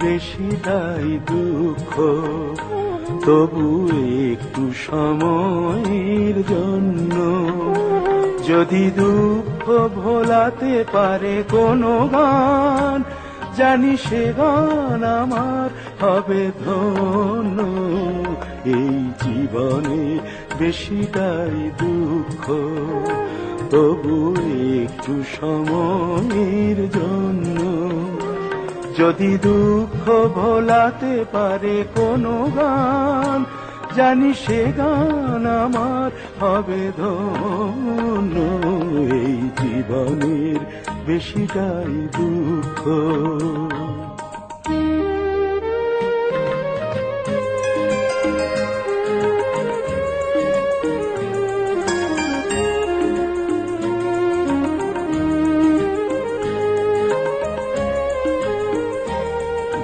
বেশিটাই দুঃখ, তবু একটু সময়ের জন্য যদি দুঃখ ভোলাতে পারে কোনো গান, জানি সে গান আমার হবে ধন্য। এই জীবনে বেশিটাই দুঃখ, তবু একটু সময়ের জন্য যদি দুঃখ ভোলাতে পারে কোনো গান, জানি সে গান আমার হবে ধন্য। এই জীবনের বেশিটাই দুঃখ।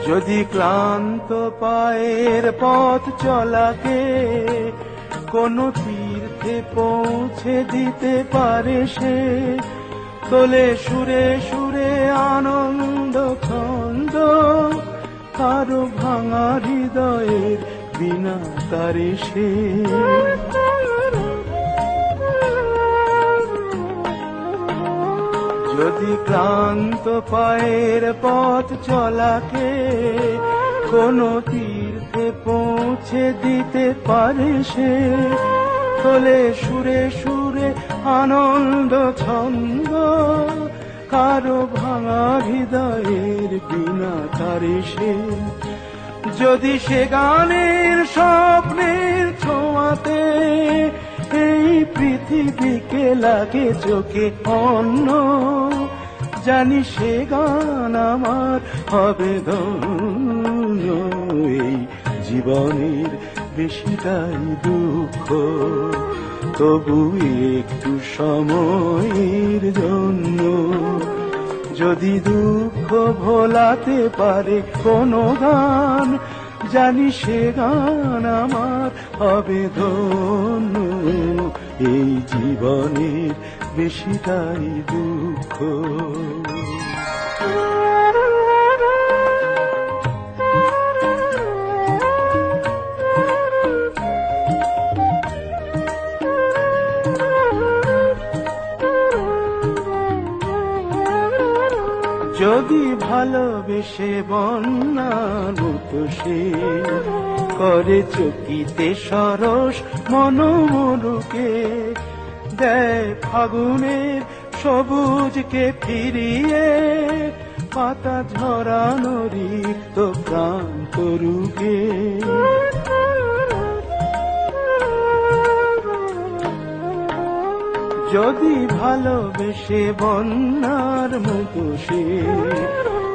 যদি ক্লান্ত পায়ের পথ চলাকে কোনো তীর্থে পৌঁছে দিতে পারে সে, তোলে সুরে সুরে আনন্দ ছন্দ, কারো ভাঙা হৃদয়ের বিনা তারে সে। যদি ক্লান্ত পায়ের পথ চলাকে কোনো তীর্থে পৌঁছে দিতে পারে সে, তোলে সুরে সুরে আনন্দ ছন্দ, কারো ভাঙা হৃদয়ের বিনা তারে সে। যদি সে গানের স্বপ্নের ছোঁয়াতে এই পৃথিবীকে লাগে চোখে অন্য, জানি সে গান আমার হবে ধন্য। এই জীবনের বেশিটাই দুঃখ, তবু একটু সময়ের জন্য যদি দুঃখ ভোলাতে পারে কোনো গান, জানি সে গান আমার হবে ধন্য। এই জীবনের বেশিটাই দুঃখ। যদি ভালোবেসে বন্যার মতো সে করে চকিতে সরস মনোমরুকে, দেয় ফাগুনের সবুজকে ফিরিয়ে পাতা ঝরানো রিক্ত প্রান্ত রুকে। যদি ভালোবেসে বন্যার মতো সে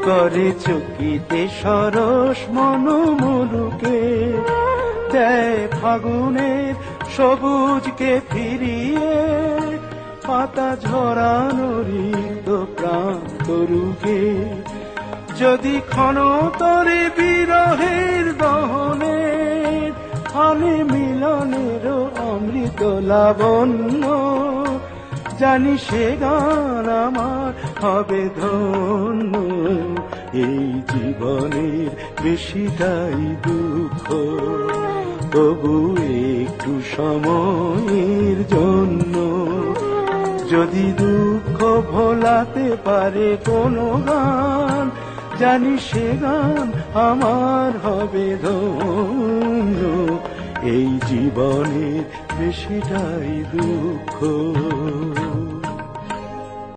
করে চকিতে সরস মনোমরুকে, দেয় ফাগুনের সবুজকে ফিরিয়ে পাতা ঝরানো রিক্ত প্রান্ত রুকে। যদি ক্ষণতরে বিরহের দহনের আনে মিলনের অমৃত লাবণ্য, জানি সে গান আমার হবে ধন্য। এই জীবনের বেশিটাই দুঃখ, তবু একটু সময়ের জন্য যদি দুঃখ ভোলাতে পারে কোনো গান, জানি সে গান আমার হবে ধন্য। এই জীবনের বেশিটাই দুঃখ।